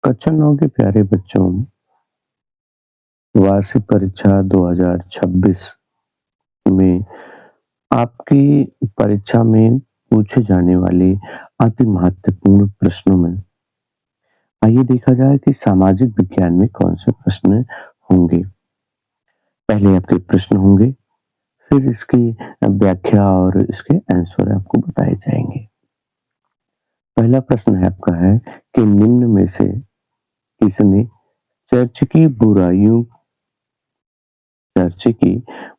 कक्षा 9 के प्यारे बच्चों, वार्षिक परीक्षा 2026 में आपकी परीक्षा में पूछे जाने वाले अति महत्वपूर्ण प्रश्नों में आइए देखा जाए कि सामाजिक विज्ञान में कौन से प्रश्न होंगे। पहले आपके प्रश्न होंगे, फिर इसकी व्याख्या और इसके आंसर आपको बताए जाएंगे। पहला प्रश्न है आपका है कि निम्न में से किसने चर्च की बुराइयों चर्च की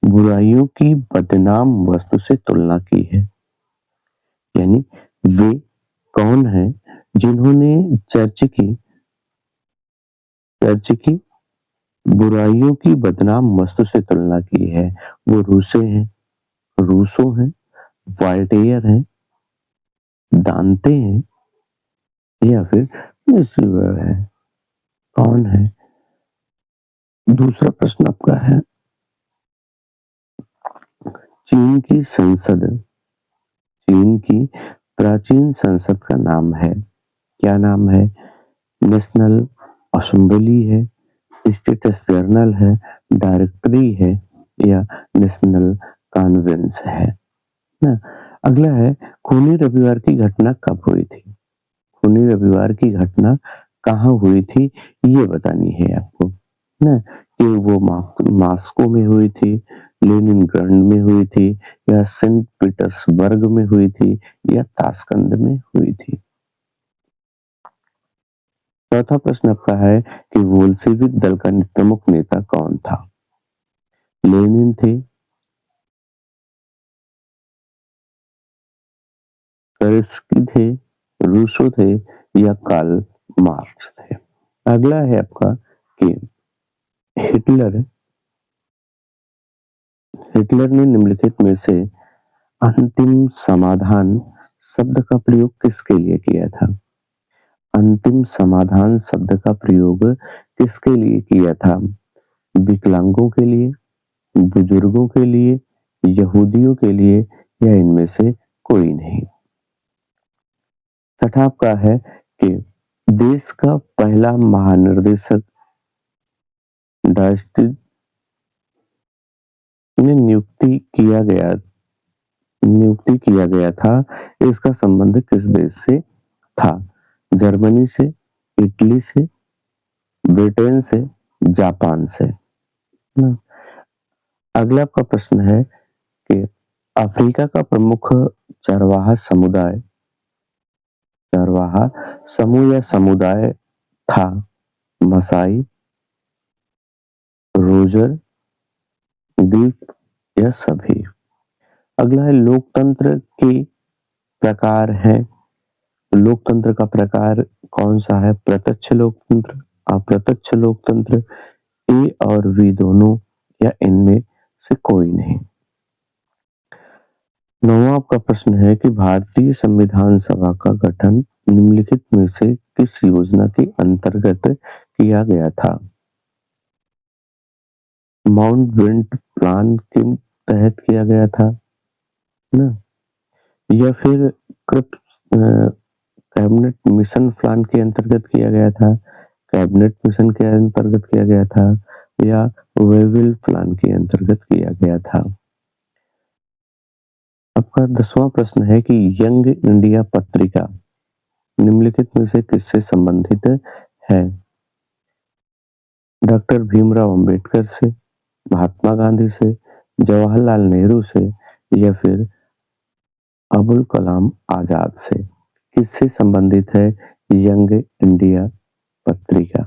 बुराइयों की बदनाम वस्तु से तुलना की है। यानी वे कौन हैं जिन्होंने चर्च की बुराइयों की बदनाम वस्तु से तुलना की है। वो रूसो हैं, वॉल्टेयर हैं, दांते हैं या फिर लुसिफर है। कौन है? दूसरा प्रश्न आपका है, चीन की संसद चीन की प्राचीन संसद का नाम है। क्या नाम है? नेशनल असेंबली है, स्टेटस जर्नल है, डायरेक्टरी है या नेशनल कॉन्वेंस है ना। अगला है, खूनी रविवार की घटना कब हुई थी? खूनी रविवार की घटना कहाँ हुई थी ये बतानी है आपको ना। कि वो मास्को में हुई थी, लेनिनग्राड में हुई थी या सेंट पीटर्सबर्ग में हुई थी या ताशकंद में हुई थी। चौथा प्रश्न आपका है कि बोल्शेविक दल का प्रमुख नेता कौन था? लेनिन थे, ट्रोत्स्की थे, रूसो थे या कार्ल मार्क्स थे। अगला है आपका कि हिटलर हिटलर ने निम्नलिखित में से अंतिम समाधान शब्द का प्रयोग किसके लिए किया था? अंतिम समाधान शब्द का प्रयोग किसके लिए किया था? विकलांगों के लिए, बुजुर्गों के लिए, यहूदियों के लिए या इनमें से कोई नहीं। छठा आपका है कि देश का पहला महानिर्देशक डायस्टिन ने नियुक्ति किया गया था। इसका संबंध किस देश से था? जर्मनी से, इटली से, ब्रिटेन से, जापान से ना। अगला आपका प्रश्न है कि अफ्रीका का प्रमुख चरवाहा समूह या समुदाय था? मसाई, रोजर, गिल्फ या सभी। अगला है, लोकतंत्र के प्रकार है। लोकतंत्र का प्रकार कौन सा है? प्रत्यक्ष लोकतंत्र, अप्रत्यक्ष लोकतंत्र, ए और बी दोनों या इनमें से कोई नहीं। नौवां आपका प्रश्न है कि भारतीय संविधान सभा का गठन निम्नलिखित में से किस योजना के अंतर्गत किया गया था? माउंटबेटन प्लान के तहत किया गया था ना, या फिर कैबिनेट मिशन प्लान के अंतर्गत किया गया था, कैबिनेट मिशन के अंतर्गत किया गया था या वेविल प्लान के अंतर्गत किया गया था। आपका 10वां प्रश्न है कि यंग इंडिया पत्रिका निम्नलिखित में से किससे संबंधित है? डॉक्टर भीमराव अंबेडकर से, महात्मा गांधी से, जवाहरलाल नेहरू से या फिर अबुल कलाम आजाद से। किससे संबंधित है यंग इंडिया पत्रिका?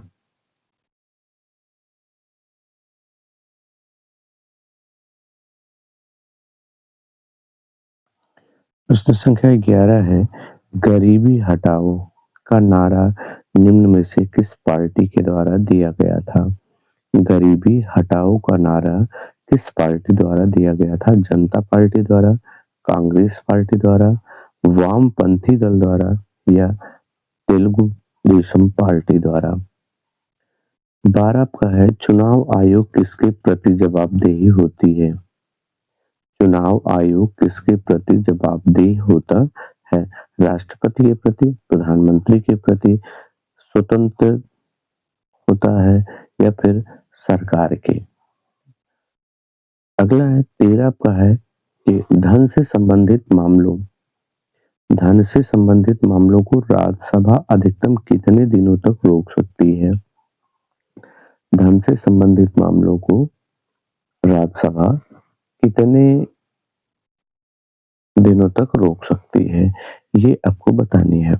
प्रश्न संख्या 11 है, गरीबी हटाओ का नारा निम्न में से किस पार्टी के द्वारा दिया गया था? गरीबी हटाओ का नारा किस पार्टी द्वारा दिया गया था? जनता पार्टी द्वारा, कांग्रेस पार्टी द्वारा, वामपंथी दल द्वारा या तेलुगु देशम पार्टी द्वारा। 12 आपका है, चुनाव आयोग किसके प्रति जवाबदेही होती है? चुनाव आयोग किसके प्रति जवाबदेह होता है? राष्ट्रपति के प्रति, प्रधानमंत्री के प्रति, स्वतंत्र होता है या फिर सरकार के। अगला है 13 का है कि धन से संबंधित मामलों को राज्यसभा अधिकतम कितने दिनों तक रोक सकती है? धन से संबंधित मामलों को राज्यसभा कितने दिनों तक रोक सकती है, ये आपको बतानी है।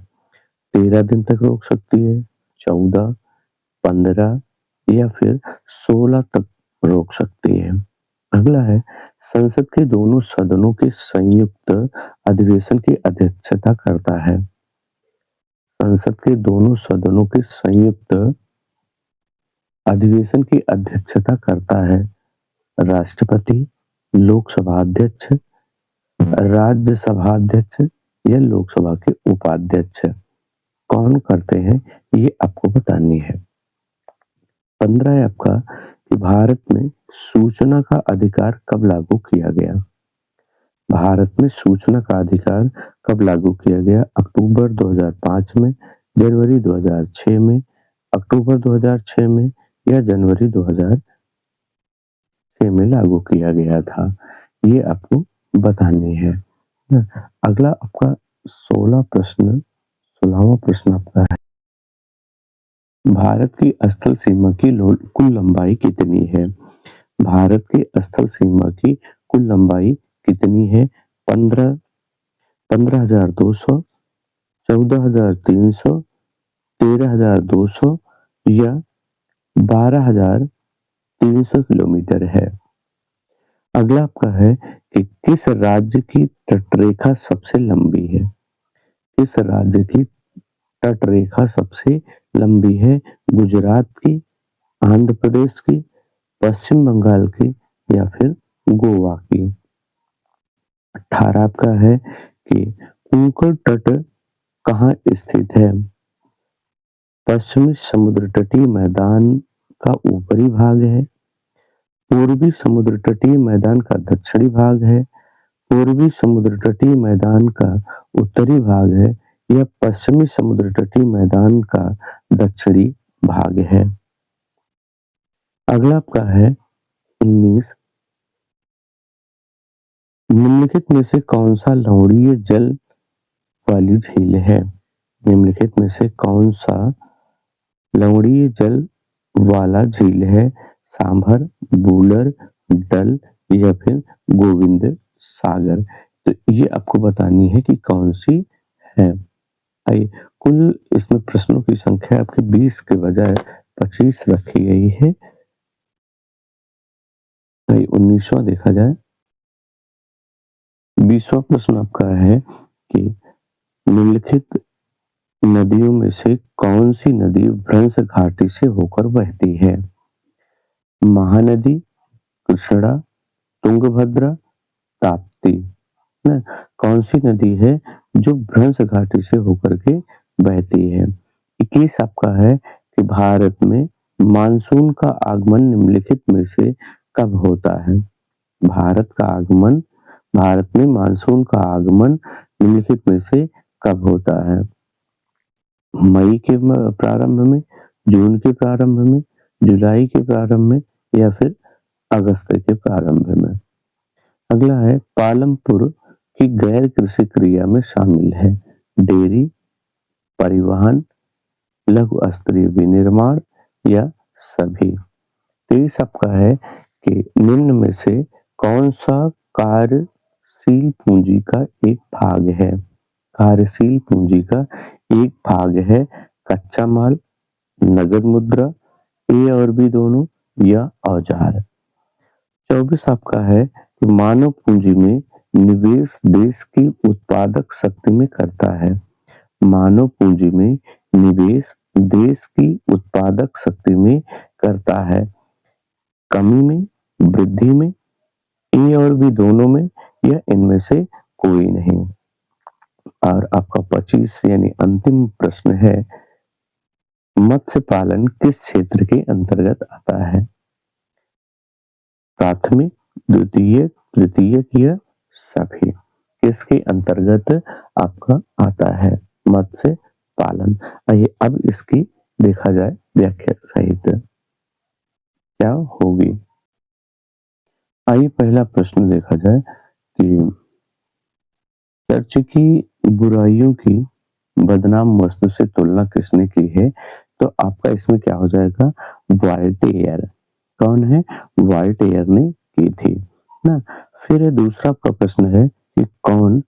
13 दिन तक रोक सकती है, 14, 15 या फिर 16 तक रोक सकती है। अगला है संसद के दोनों सदनों के संयुक्त अधिवेशन की अध्यक्षता करता है। संसद के दोनों सदनों के संयुक्त अधिवेशन की अध्यक्षता करता है राष्ट्रपति, लोकसभा अध्यक्ष, राज्यसभा अध्यक्ष या लोकसभा के उपाध्यक्ष। कौन करते हैं ये आपको बतानी है। 15 है आपका कि भारत में सूचना का अधिकार कब लागू किया गया? भारत में सूचना का अधिकार कब लागू किया गया? अक्टूबर 2005 में, जनवरी 2006 में, अक्टूबर 2006 में या जनवरी 2006 में लागू किया गया था, ये आपको बतानी है। अगला आपका 16वां प्रश्न आपका है, भारत की स्थल सीमा की कुल लंबाई कितनी है? भारत की स्थल सीमा की कुल लंबाई कितनी है? 15,200, 14,300, 13,200 या 12,300 किलोमीटर है। अगला आपका है कि किस राज्य की तटरेखा सबसे लंबी है? किस राज्य की तटरेखा सबसे लंबी है? गुजरात की, आंध्र प्रदेश की, पश्चिम बंगाल की या फिर गोवा की। 18 आपका है कि उनका तट कहाँ स्थित है? पश्चिमी समुद्र तटीय मैदान का ऊपरी भाग है, पूर्वी समुद्र तटीय मैदान का दक्षिणी भाग है, पूर्वी समुद्र तटीय मैदान का उत्तरी भाग है या पश्चिमी समुद्र तटीय मैदान का दक्षिणी भाग है। अगला आपका है 19, निम्नलिखित में से कौन सा लवणीय जल वाली झील है? निम्नलिखित में से कौन सा लवणीय जल वाला झील है? सांभर, बूलर, डल या फिर गोविंद सागर। तो ये आपको बतानी है कि कौन सी है। आइए, कुल इसमें प्रश्नों की संख्या आपकी 20 के बजाय 25 रखी गई है। 19वां देखा जाए। 20वां प्रश्न आपका है कि निम्नलिखित नदियों में से कौन सी नदी भ्रंश घाटी से होकर बहती है? महानदी, कृष्णा, तुंगभद्रा, ताप्ती। ना, कौन सी नदी है जो भ्रंश घाटी से होकर के बहती है? 21 आपका है कि भारत में मानसून का आगमन निम्नलिखित में से कब होता है? भारत में मानसून का आगमन निम्नलिखित में से कब होता है? मई के प्रारंभ में, जून के प्रारंभ में, जुलाई के प्रारंभ में या फिर अगस्त के प्रारंभ में। अगला है पालमपुर की गैर कृषि क्रिया में शामिल है डेयरी, परिवहन, लघु स्तरीय विनिर्माण या सभी। 23 आपका है कि निम्न में से कौन सा कार्यशील पूंजी का एक भाग है? कार्यशील पूंजी का एक भाग है कच्चा माल, नगद मुद्रा, ए और बी दोनों या औजार। 24 आपका है कि मानव पूंजी में निवेश देश की उत्पादक शक्ति में करता है। मानव पूंजी में निवेश देश की उत्पादक शक्ति में करता है। कमी में, वृद्धि में, ए और बी दोनों में या इनमें से कोई नहीं। और आपका 25 यानी अंतिम प्रश्न है, मत्स्य पालन किस क्षेत्र के अंतर्गत आता है? प्राथमिक, द्वितीय, तृतीयक या सभी। किसके अंतर्गत आपका आता है मत्स्य पालन? आइए अब इसकी देखा जाए व्याख्या सहित क्या होगी? आइए पहला प्रश्न देखा जाए कि चर्च की बुराइयों की बदनाम वस्तु से तुलना किसने की है? तो आपका इसमें क्या हो जाएगा? वॉल्टेयर। कौन है? वॉल्टेयर ने की थी ना। फिर दूसरा आपका प्रश्न है कि कौन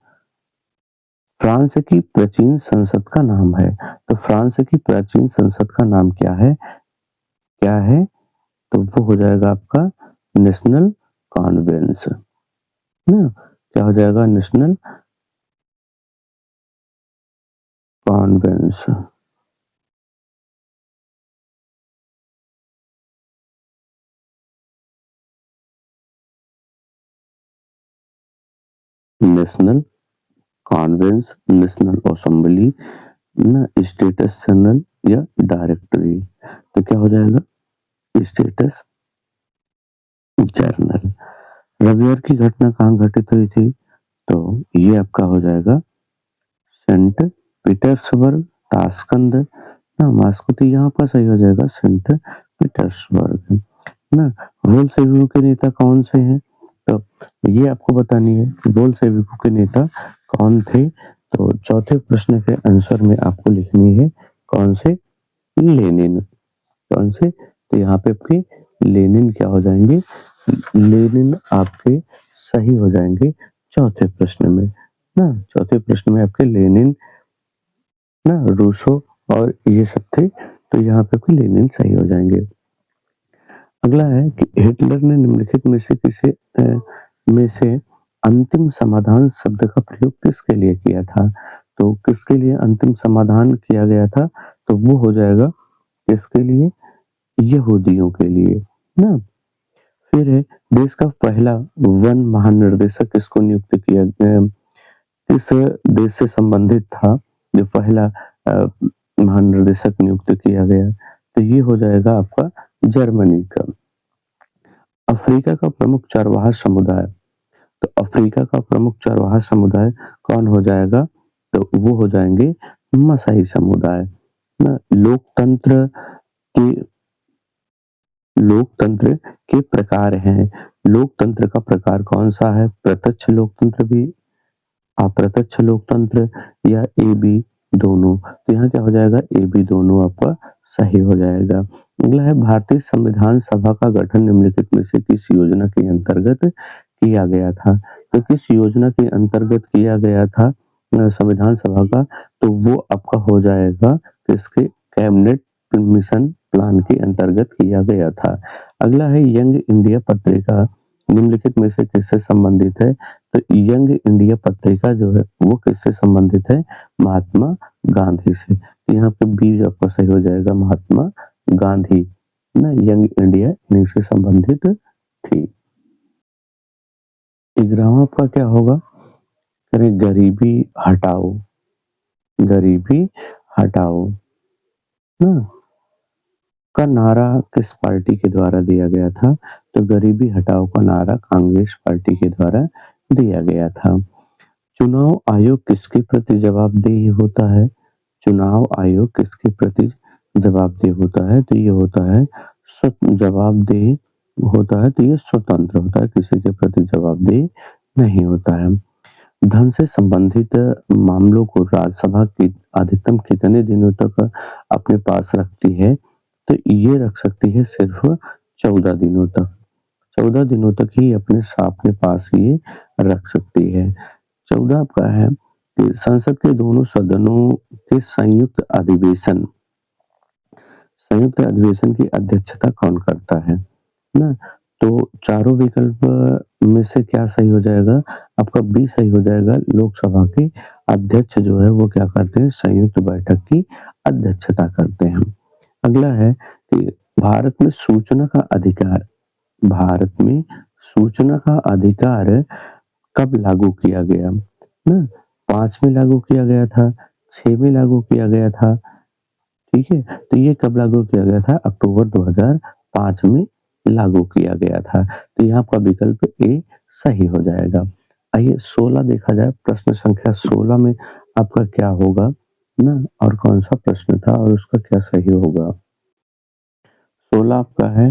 फ्रांस की प्राचीन संसद का नाम है? तो फ्रांस की प्राचीन संसद का नाम क्या है? क्या है? तो वो हो जाएगा आपका नेशनल कॉन्वेंस ना। क्या हो जाएगा? National conveyance. National conveyance, national assembly ना, स्टेटस जनरल या डायरेक्टरी। तो क्या हो जाएगा? Status journal. रविवार की घटना कहाँ घटित हुई थी? तो ये आपका हो जाएगा सेंट पीटर्सबर्ग, ताशकंद ना, मास्को। तो यहाँ पर सही हो जाएगा सेंट पीटर्सबर्ग ना। बोल्शेविकों के नेता कौन से हैं? तो ये आपको बतानी है कि बोल्शेविकों के नेता कौन थे। तो चौथे प्रश्न के आंसर में आपको लिखनी है कौन से? लेनिन। कौन से? तो यहाँ पे आपके लेनिन क्या हो जाएंगे? लेनिन आपके सही हो जाएंगे चौथे प्रश्न में ना। चौथे प्रश्न में आपके लेनिन ना, रूसो और ये सब थे। तो यहाँ पे आपके लेनिन सही हो जाएंगे। अगला है कि हिटलर ने निम्नलिखित में से अंतिम समाधान शब्द का प्रयोग किसके लिए किया था? तो किसके लिए अंतिम समाधान किया गया था? तो वो हो जाएगा किसके लिए? यहूदियों के लिए ना। फिर है देश का पहला वन महानिर्देशक किसको नियुक्त किया गया? किस देश से संबंधित था जो पहला महानिर्देशक नियुक्त किया गया? तो ये हो जाएगा आपका जर्मनी का। अफ्रीका का प्रमुख चरवाहा समुदाय। तो अफ्रीका का प्रमुख चरवाहा समुदाय कौन हो जाएगा? तो वो हो जाएंगे मसाई समुदाय ना। के लोकतंत्र के प्रकार हैं। लोकतंत्र का प्रकार कौन सा है? प्रत्यक्ष लोकतंत्र भी, अप्रत्यक्ष लोकतंत्र या ए बी दोनों। तो यहाँ क्या हो जाएगा? ए बी दोनों आपका सही हो जाएगा। अगला है भारतीय संविधान सभा का गठन निम्नलिखित में से किस योजना के अंतर्गत किया गया था? तो किस योजना के अंतर्गत किया गया था संविधान सभा का? तो वो आपका हो जाएगा किसके? कैबिनेट मिशन प्लान के अंतर्गत किया गया था। अगला है यंग इंडिया पत्रिका निम्नलिखित में से किससे संबंधित है? तो यंग इंडिया पत्रिका जो है वो किससे संबंधित है? महात्मा गांधी से। तो यहाँ पे बी आपका सही हो जाएगा महात्मा गांधी ना। यंग इंडिया इन्हीं से संबंधित थी। 11वां आपका क्या होगा? करें गरीबी हटाओ। गरीबी हटाओ ना का नारा किस पार्टी के द्वारा दिया गया था? तो गरीबी हटाओ का नारा कांग्रेस पार्टी के द्वारा दिया गया था। चुनाव आयोग किसके प्रति जवाबदेह होता है? चुनाव आयोग किसके प्रति जवाबदेह होता है? तो ये होता है जवाबदेह होता है। तो ये स्वतंत्र होता है, किसी के प्रति जवाबदेह नहीं होता है। धन से संबंधित मामलों को राज्यसभा की अधिकतम कितने दिनों तक अपने पास रखती है? तो ये रख सकती है सिर्फ 14 दिनों तक। 14 दिनों तक ही अपने पास ये रख सकती है। 14 आपका है कि संसद के दोनों सदनों के संयुक्त अधिवेशन की अध्यक्षता कौन करता है ना। तो चारों विकल्प में से क्या सही हो जाएगा? आपका बी सही हो जाएगा। लोकसभा के अध्यक्ष जो है वो क्या करते हैं? संयुक्त बैठक की अध्यक्षता करते हैं। अगला है कि भारत में सूचना का अधिकार भारत में सूचना का अधिकार कब लागू किया गया ना? 5 में लागू किया गया था, 6 में लागू किया गया था। ठीक है, तो ये कब लागू किया गया था? अक्टूबर 2005 में लागू किया गया था। तो यहाँ आपका विकल्प ए सही हो जाएगा। आइए 16 देखा जाए। प्रश्न संख्या 16 में आपका क्या होगा? ना? और कौन-सा प्रश्न था और उसका क्या सही होगा? 16 आपका है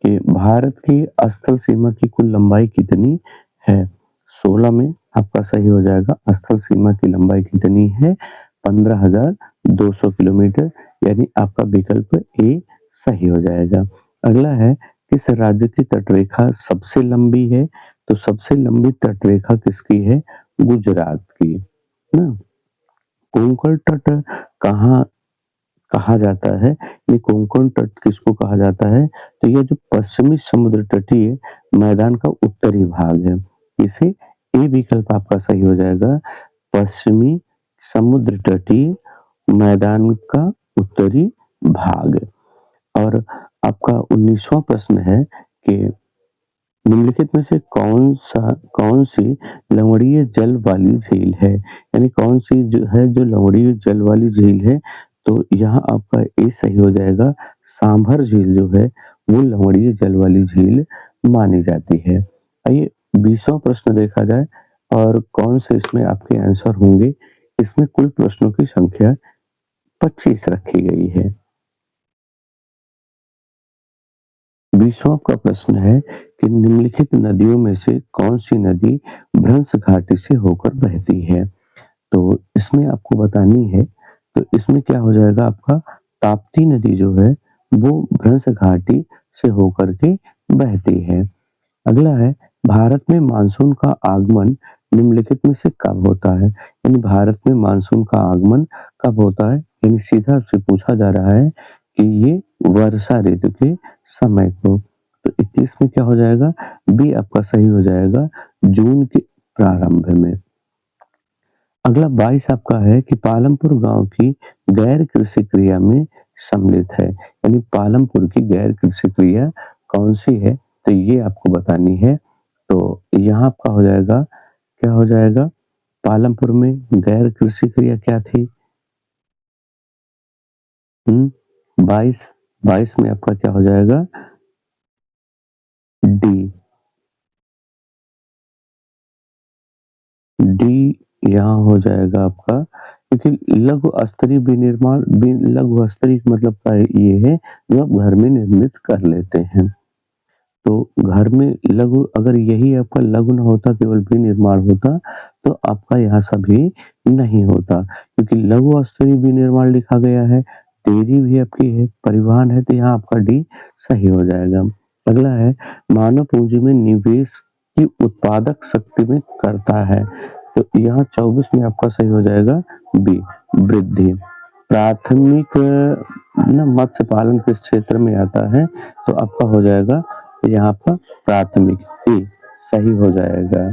कि भारत की स्थल सीमा की कुल लंबाई कितनी है? 16 में आपका सही हो जाएगा स्थल सीमा की लंबाई कितनी है? 15,200 किलोमीटर यानी आपका विकल्प ए सही हो जाएगा। अगला है किस राज्य की तटरेखा सबसे लंबी है? तो सबसे लंबी तटरेखा किसकी है? गुजरात की, है ना? कोंकण तट कहाँ कहा जाता है? ये कोंकण तट किसको कहा जाता है? तो ये जो पश्चिमी समुद्र तटीय मैदान का उत्तरी भाग है, इसे ए विकल्प आपका सही हो जाएगा। पश्चिमी समुद्र तटीय मैदान का उत्तरी भाग। और आपका 19वाँ प्रश्न है कि निम्नलिखित में से कौन-सी लवणीय जल वाली झील है? यानी कौन-सी जो है जो लवणीय जल वाली झील है? तो यहाँ आपका ए सही हो जाएगा। सांभर झील जो है वो लवणीय जल वाली झील मानी जाती है। आइए 20वाँ प्रश्न देखा जाए और कौन से इसमें आपके आंसर होंगे। इसमें कुल प्रश्नों की संख्या 25 रखी गई है। 20वां का प्रश्न है कि निम्नलिखित नदियों में से कौन-सी नदी भ्रंश घाटी से होकर बहती है? तो इसमें आपको बतानी है, तो इसमें क्या हो जाएगा आपका ताप्ती नदी जो है वो भ्रंश घाटी से होकर के बहती है। अगला है भारत में मानसून का आगमन निम्नलिखित में से कब होता है? यानी भारत में मानसून का आगमन कब होता है? यानी सीधा आपसे पूछा जा रहा है कि ये वर्षा ऋतु के समय को। तो 21 में क्या हो जाएगा? बी आपका सही हो जाएगा जून के प्रारंभ में। अगला 22 आपका है कि पालमपुर गाँव की गैर कृषि क्रिया में सम्मिलित है। यानी पालमपुर की गैर कृषि क्रिया कौन-सी है? तो ये आपको बतानी है। तो यहाँ आपका हो जाएगा, क्या हो जाएगा? पालमपुर में गैर कृषि क्रिया क्या थी? 22 22 में आपका क्या हो जाएगा? डी। डी यहाँ हो जाएगा आपका क्योंकि लघु स्तरीय विनिर्माण लघु स्तरीय मतलब का ये है जो आप घर में निर्मित कर लेते हैं। तो घर में लघु अगर यही आपका लघु ना होता केवल विनिर्माण होता तो आपका यहाँ सभी नहीं होता क्योंकि लघु स्तरीय विनिर्माण लिखा गया है, डेयरी भी आपकी है, परिवहन है तो यहाँ आपका डी सही हो जाएगा। अगला है मानव पूंजी में निवेश की उत्पादक शक्ति में करता है। तो यहाँ 24 में आपका सही हो जाएगा बी वृद्धि। प्राथमिक ना मत्स्य पालन किस क्षेत्र में आता है? तो आपका हो जाएगा यहाँ पर प्राथमिक ए सही हो जाएगा।